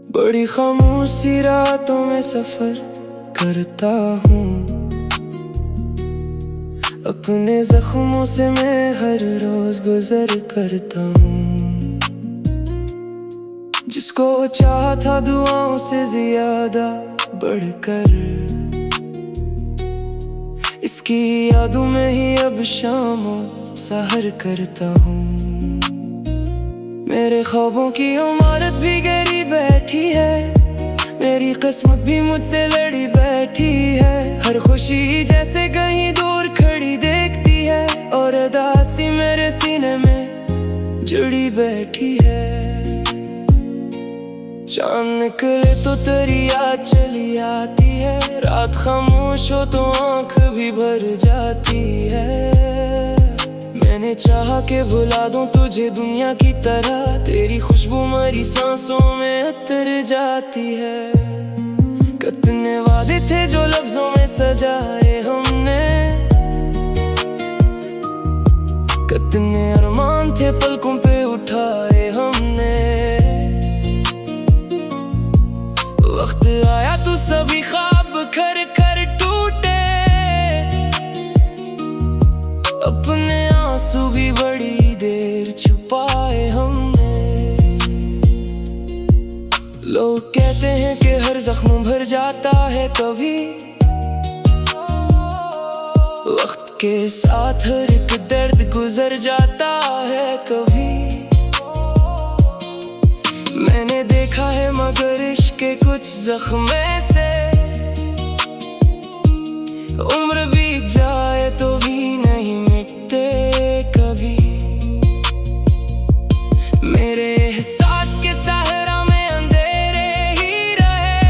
बड़ी खामोशी रातों में सफर करता हूँ, अपने जख्मों से मैं हर रोज गुजर करता हूँ। जिसको चाहा था दुआओं से ज्यादा बढ़कर, इसकी यादों में ही अब शामों सहर करता हूँ। मेरे ख्वाबों की इमारत भी गिरी बैठी है, मेरी किस्मत भी मुझसे लड़ी बैठी है। हर खुशी जैसे कहीं दूर खड़ी देखती है, और उदासी मेरे सीने में जुड़ी बैठी है। चांद निकले तो तेरी याद चली आती है, रात खामोश हो तो आँख भी भर जाती है। मैंने चाहा कि भुला दूं तुझे दुनिया की तरह, तेरी खुशबू मेरी सांसों में उतर जाती है। कितने वादे थे जो लफ्जों में सजाए हमने, कितने अरमान थे पलकों पे उठाए हमने। वक्त आया तो सभी ख्वाब खर खर टूटे, अपने आंसू भी बड़ी देर छुपाए हमने। लोग कहते हैं कि हर जख्म भर जाता है कभी, वक्त के साथ हर एक दर्द गुजर जाता है कभी। मैंने देखा है मगर इश्क के कुछ जख्मे से उम्र बीत जाए तो भी नहीं मिटते कभी। मेरे एहसास के सहरा में अंधेरे ही रहे,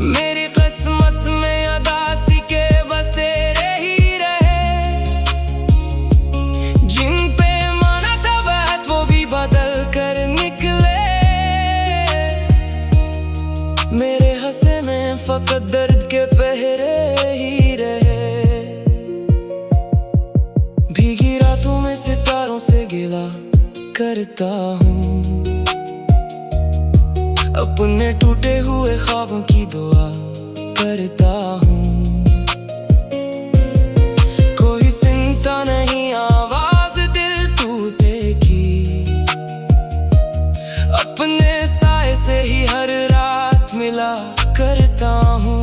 मेरी किस्मत में उदासी के बसेरे ही रहे। जिन पे माना था बात वो भी बदल कर निकले, मेरे हंसे में फकत दर्द के पहरे ही रहे। भीगी रातों में सितारों से गिला करता हूँ, अपने टूटे हुए ख्वाबों की दुआ करता हूँ। कोई सुनता नहीं आवाज दिल टूटे की, अपने साए से ही हर रात मिला करता हूँ।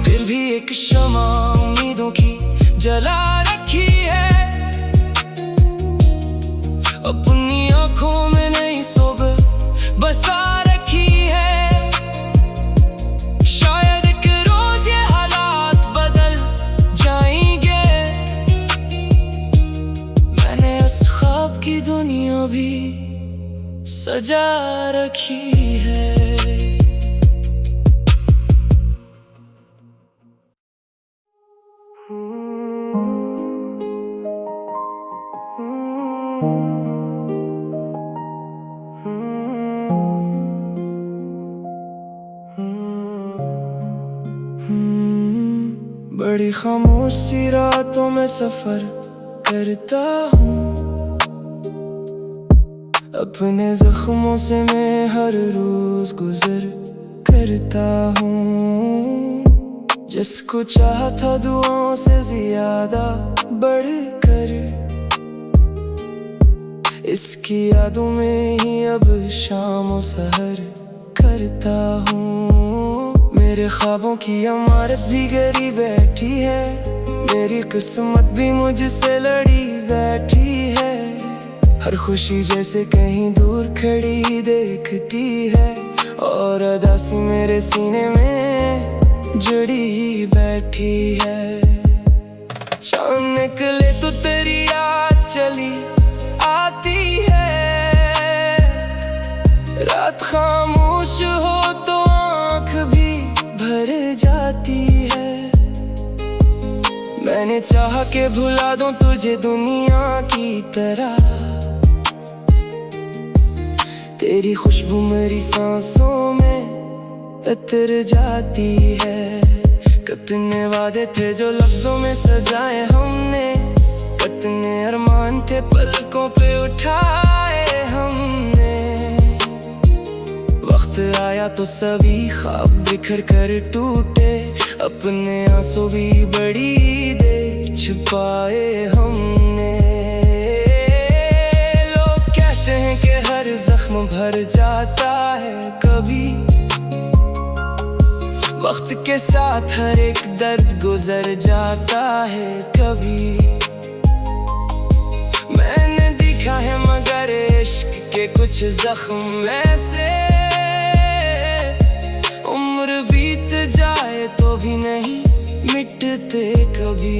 फिर भी एक शमा उम्मीदों की जला रखी है, अपनी आँखों में नई सुबह बसा रखी है। शायद एक रोज ये हालात बदल जाएंगे, मैंने उस ख्वाब की दुनिया भी सजा रखी है। बड़ी खामोशी रातों में सफर करता हूँ, अपने जख्मों से मैं हर रोज गुजर करता हूँ। जिसको चाहा था दुआओं से ज्यादा बढ़कर, इसकी यादों में ही अब शाम सहर करता हूँ। मेरे ख्वाबों की इमारत भी गिरी बैठी है, मेरी किस्मत भी मुझसे लड़ी बैठी है। हर खुशी जैसे कहीं दूर खड़ी देखती है, और उदासी मेरे सीने में जुड़ी बैठी है। चांद निकले तो तेरी याद चली आती है, रात खामोश हो तो आँख भी भर जाती है। मैंने चाहा कि भुला दूं तुझे दुनिया की तरह, तेरी खुशबू मेरी सांसों में उतर जाती है। कितने वादे थे जो लफ्जों में सजाए हमने, कितने अरमान थे पलकों पे उठाए हमने। आया तो सभी ख्वाब बिखर कर टूटे, अपने आंसू भी बड़ी देर छुपाए हमने। लोग कहते हैं कि हर जख्म भर जाता है कभी, वक्त के साथ हर एक दर्द गुजर जाता है कभी। मैंने देखा है मगर इश्क के कुछ जख्म ऐसे, उम्र बीत जाए तो भी नहीं मिटते कभी।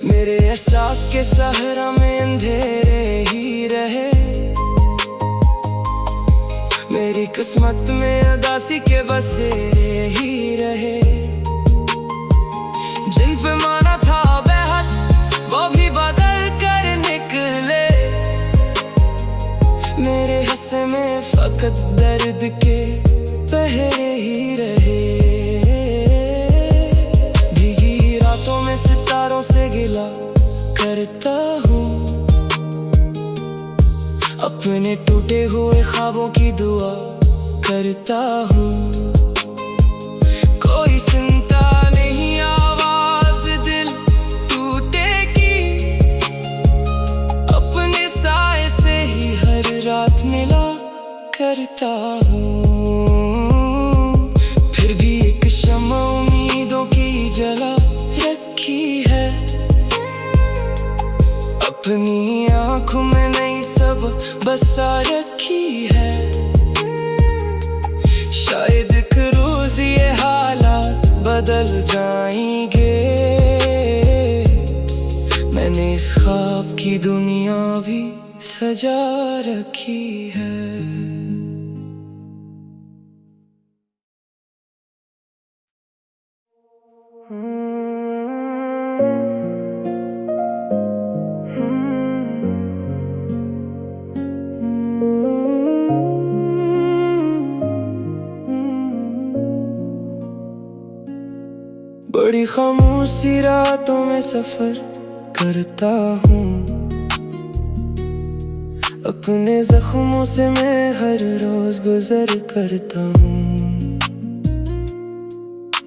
मेरे एहसास के सहरा में अंधेरे ही रहे, मेरी किस्मत में उदासी के बसेरे ही रहे। जिन पे माना था बेहद वो भी बदल कर निकले, मेरे हिस्से में फकत दर्द के पहरे ही रहे। भीगी रातों में सितारों से गिला करता हूँ, अपने टूटे हुए ख्वाबों की दुआ करता हूँ। कोई सुनता नहीं आवाज दिल टूटे की, अपने साए से ही हर रात मिला करता हूँ। फिर भी एक शम्मा उम्मीदों की जला रखी है, अपनी आँखों में नई सब बसा रखी है। शायद एक रोज ये हालात बदल जाएंगे, मैंने इस ख्वाब की दुनिया भी सजा रखी है। बड़ी खामोशी रातों में सफर करता हूँ, अपने जख्मों से मैं हर रोज गुजर करता हूँ।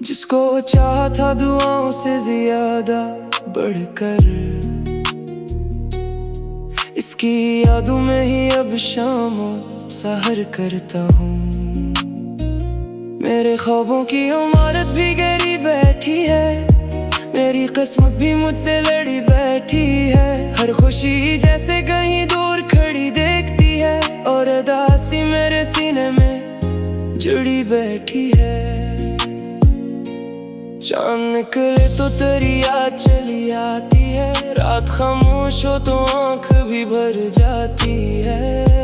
जिसको चाहा था दुआओं से ज्यादा बढ़कर, इसकी यादों में ही अब शामों सहर करता हूँ। मेरे ख्वाबों की इमारत भी गिरी बैठी है, मेरी किस्मत भी मुझसे लड़ी बैठी है। हर खुशी जैसे कहीं दूर खड़ी देखती है, और उदासी मेरे सीने में जुड़ी बैठी है। चांद निकले तो तेरी याद चली आती है, रात खामोश हो तो आँख भी भर जाती है।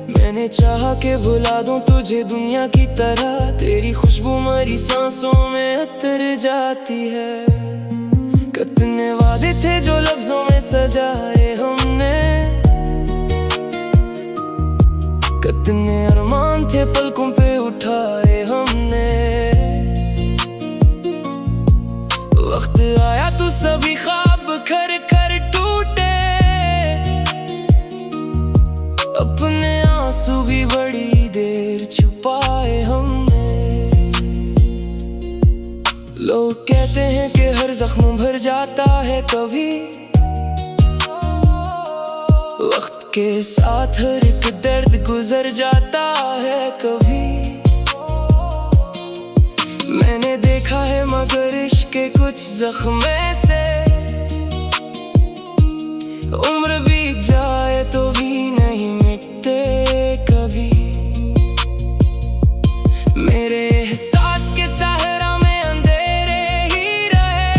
मैंने चाहा कि भुला दूं तुझे दुनिया की तरह, तेरी खुशबू मेरी सांसों में उतर जाती है। कितने वादे थे जो लफ्जों में सजाए हमने, कितने अरमान थे पलकों पे उठाए हमने। वक्त आया तो सभी ख्वाब खर खर टूटे, अपने आंसू भी बड़ी देर छुपाए हमने। लोग कहते हैं कि हर जख्म भर जाता है कभी, वक्त के साथ हर एक दर्द गुजर जाता है कभी। मैंने देखा है मगर इश्क के कुछ जख्म ऐसे, उम्र बीत जाए तो भी नहीं मिटते कभी। मेरे एहसास के सहरा में अंधेरे ही रहे,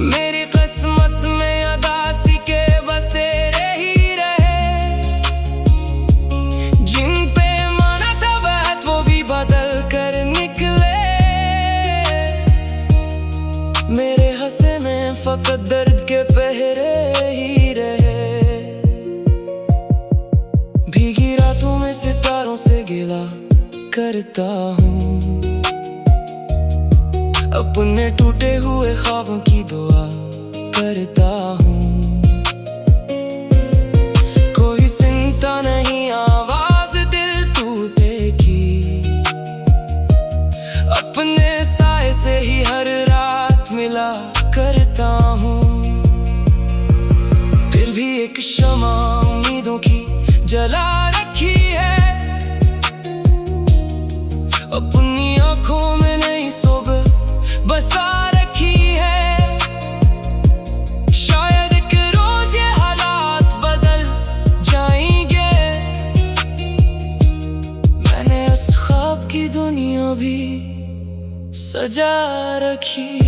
मेरी किस्मत में उदासी के बसेरे ही रहे। जिन पे माना था बात वो भी बदल कर निकले, मेरे हंसे में फकत दर्द के पहरे जला रखी है। अपनी आंखों में नई सुबह बसा रखी है। शायद एक रोज ये हालात बदल जाएंगे। मैंने इस ख्वाब की दुनिया भी सजा रखी।